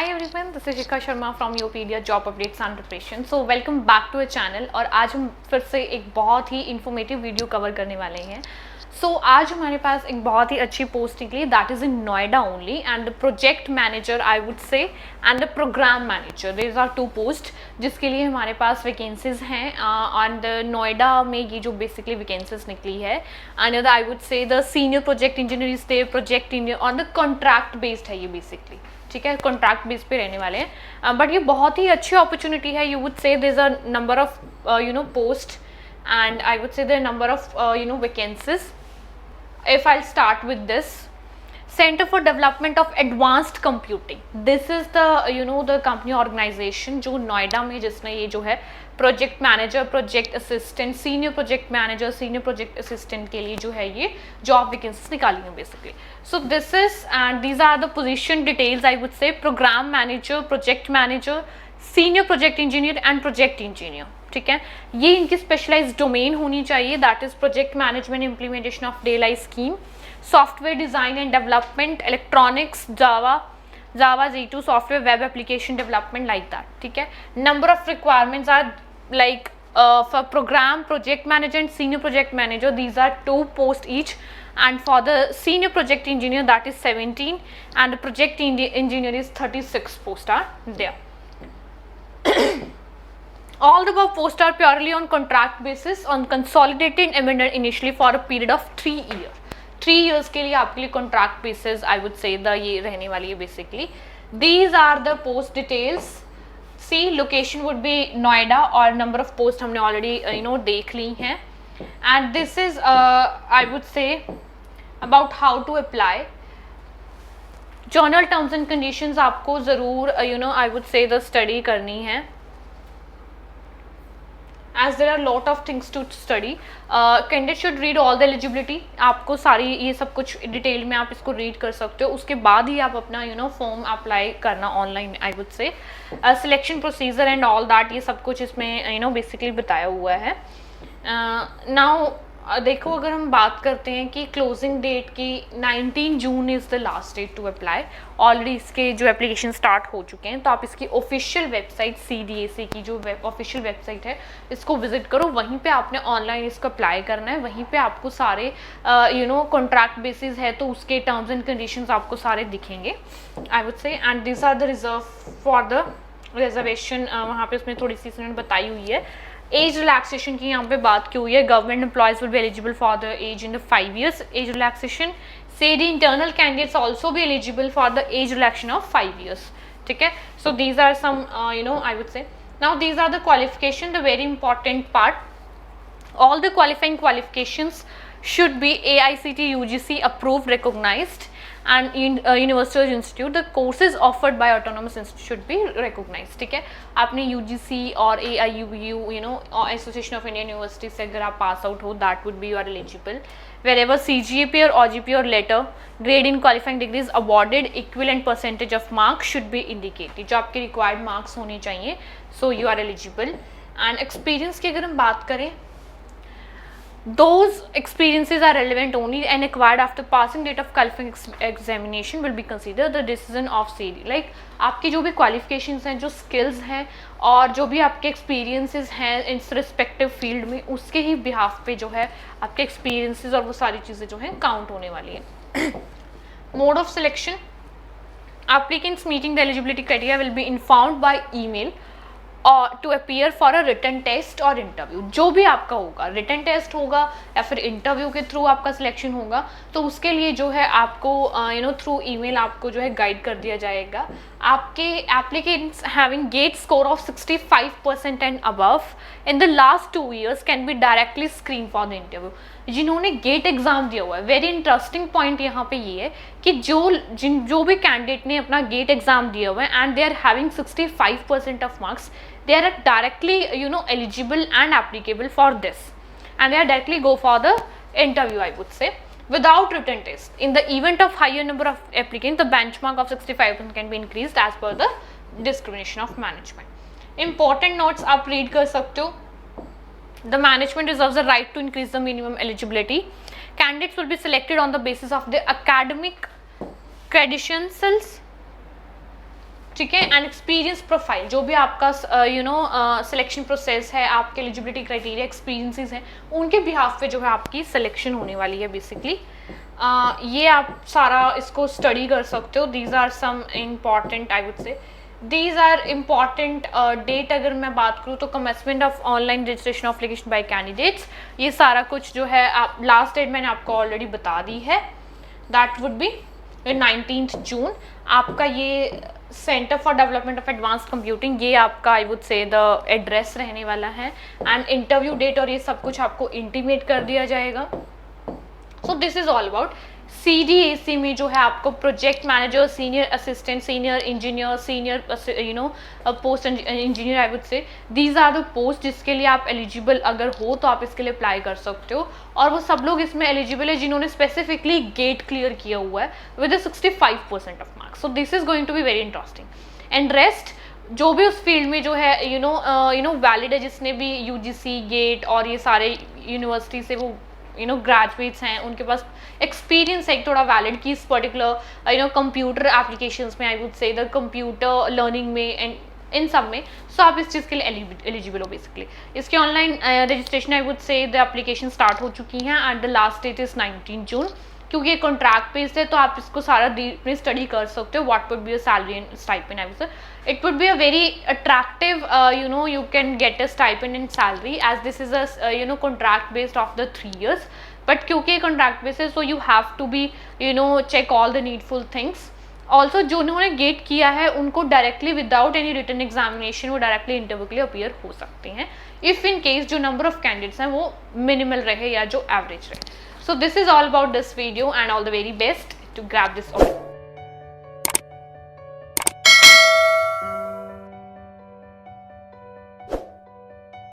Hi everyone, this is Shikha Sharma from Yopedia job updates and preparation. So welcome back to a channel. और आज हम फिर से एक बहुत ही इन्फॉर्मेटिव वीडियो कवर करने वाले हैं। आज हमारे पास एक बहुत ही अच्छी पोस्ट निकली, that is in Noida only, and the project manager I would say and the program manager, there are two post जिसके लिए हमारे पास वैकेंसीज हैं। एंड नोएडा में ये जो बेसिकली वैकेंसीज निकली है, and I would say the senior project engineer is there, project engineer on the contract based है ये बेसिकली, ठीक है, कॉन्ट्रैक्ट बेस पे रहने वाले हैं। बट ये बहुत ही अच्छी अपॉर्चुनिटी है। You would say there is a number of post and I would say the number of vacancies. If I'll start with this, Center for Development of Advanced Computing, this is the the company organization जो नोएडा में, जिसने ये जो है project manager, project assistant, senior project manager, senior project assistant के लिए जो है ये जॉब वैकेंसीज निकाली हैं basically. So this is and these are the position details I would say, program manager, project manager, senior project engineer and project engineer, ठीक है। ये इनकी स्पेशलाइज्ड डोमेन होनी चाहिए, that is project management, implementation of day life scheme, software design and development, electronics, Java Z2, software web application development, like that, ठीक है। Number of requirements are like for program project manager and senior project manager, these are 2 posts each, and for the senior project engineer that is 17, and the project engineer is 36 posts are there. All the above posts are purely on contract basis, on consolidated amendment initially for a period of 3 years. 3 years के लिए आपके लिए contract basis I would say the ये रहने वाली है basically. These are the post details. See, location would be Noida और number of posts हमने already देख ली हैं. And this is I would say about how to apply. General terms and conditions आपको ज़रूर I would say the study करनी है, as there are lot of things to study. Candidate should read all the eligibility. आपको सारी ये सब कुछ detail में आप इसको रीड कर सकते हो, उसके बाद ही आप अपना फॉर्म अप्लाई करना ऑनलाइन आई वुड से। Selection procedure and all that, ये सब कुछ इसमें बेसिकली बताया हुआ है। नाउ देखो, अगर हम बात करते हैं कि क्लोजिंग डेट की 19 June is the last date to apply. Already इसके जो एप्लीकेशन स्टार्ट हो चुके हैं, तो आप इसकी ऑफिशियल वेबसाइट CDAC की जो ऑफिशियल वेबसाइट है इसको विजिट करो, वहीं पे आपने ऑनलाइन इसको अप्लाई करना है। वहीं पे आपको सारे कॉन्ट्रैक्ट बेसिस है तो उसके टर्म्स एंड कंडीशंस आपको सारे दिखेंगे I would say. And this are the reserve for the reservation, वहाँ पे उसमें थोड़ी सी इन्होंने बताई हुई है। एज रिलैक्सेशन की यहाँ पे बात की हुई है, government employees will be eligible for the age in the 5 years age relaxation, say the internal candidates also भी eligible for the age relaxation of 5 years, ठीक है। So these are some I would say. Now these are the qualification, the very important part, all the qualifying qualifications should be AICTE UGC approved, recognized, and in university institute the courses offered by autonomous institute should be recognized, ठीक है। आपने UGC और AIUU Association of Indian Universities से अगर आप pass out हो, that would be you are eligible. Wherever CGPA or OGPA or letter grade in qualifying degree is awarded, equivalent percentage of marks should be indicated, जो आपके required marks होने चाहिए, so you are eligible. And experience की अगर हम बात करें, those experiences are relevant only and acquired after passing date of qualifying examination will be considered the decision of CD. Like आपकी जो भी qualifications हैं, जो skills हैं और जो भी आपके experiences हैं इस respective field में, उसके ही behalf पे जो है आपके experiences और वो सारी चीज़ें जो हैं count होने वाली है। Mode of selection, applicants meeting the eligibility criteria will be informed by email और to appear for a written test और इंटरव्यू। जो भी आपका होगा, रिटन टेस्ट होगा या फिर इंटरव्यू के थ्रू आपका सिलेक्शन होगा, तो उसके लिए जो है आपको थ्रू ईमेल आपको जो है गाइड कर दिया जाएगा। आपके applicants having GATE score of 65% and above in the last 2 years can be directly screen for the interview. जिन्होंने गेट एग्जाम दिया हुआ है, वेरी इंटरेस्टिंग पॉइंट यहाँ पे ये है कि जो भी कैंडिडेट ने अपना गेट एग्जाम दिया हुआ है and they are having 65% of marks, they are directly eligible and applicable for this, and they are directly go for the interview I would say without written test. In the event of higher number of applicants, the benchmark of 65% can be increased as per the discrimination of management. Important notes आप read कर सकते हो। The management reserves the right to increase the minimum eligibility. Candidates will be selected on the basis of their academic credentials ठीक है। And experience profile, जो भी आपका selection process है, आपके एलिजिबिलिटी क्राइटेरिया, एक्सपीरियंसेस हैं, उनके बिहाफ पे जो है आपकी सिलेक्शन होने वाली है बेसिकली। ये आप सारा इसको स्टडी कर सकते हो। These are some important, I would say these are important date. अगर मैं बात करूँ तो commencement of online registration of application by candidates, ये सारा कुछ जो है आप लास्ट डेट मैंने आपको ऑलरेडी बता दी है, दैट वुड बी 19 जून। आपका ये centre for development of advance computing, ये आपका आई वुड से द एड्रेस रहने वाला है। एंड इंटरव्यू डेट और ये सब कुछ आपको इंटीमेट कर दिया जाएगा। So this is all about CDAC में जो है आपको project manager, senior assistant, senior engineer, senior post engineer, I would say these are the post जिसके लिए आप एलिजिबल अगर हो तो आप इसके लिए अप्लाई कर सकते हो। और वो सब लोग इसमें एलिजिबल है जिन्होंने स्पेसिफिकली गेट क्लियर किया हुआ है with 65% of marks. So this is going to be very interesting. And rest जो भी उस फील्ड में जो है यू नो वैलिड है, जिसने भी UGC, गेट और ये सारे यूनिवर्सिटी से वो ग्रेजुएट्स हैं, उनके पास एक्सपीरियंस है थोड़ा वैलिड कि इस पर्टिकुलर कंप्यूटर एप्लीकेशंस में, आई would say the computer learning में एंड इन सब में। सो आप इस चीज़ के लिए एलिजिबल हो बेसिकली। इसके online registration I would say the application start हो चुकी हैं and the last date is 19 June. क्योंकि ये कॉन्ट्रैक्ट बेस्ड है तो आप इसको सारा में स्टडी कर सकते हो। What would be a salary and stipend, I would से it would be a very attractive you can get a stipend and salary as this is a contract based of the 3 years, but क्योंकि contract based है so you have to be check all the needful things. Also जो उन्होंने gate किया है उनको directly without any written examination वो directly interview के लिए अपीयर हो सकते हैं इफ़ इन केस जो नंबर ऑफ कैंडिडेट्स हैं वो मिनिमल रहे या जो एवरेज रहे। So this is all about this video and all the very best to grab this all.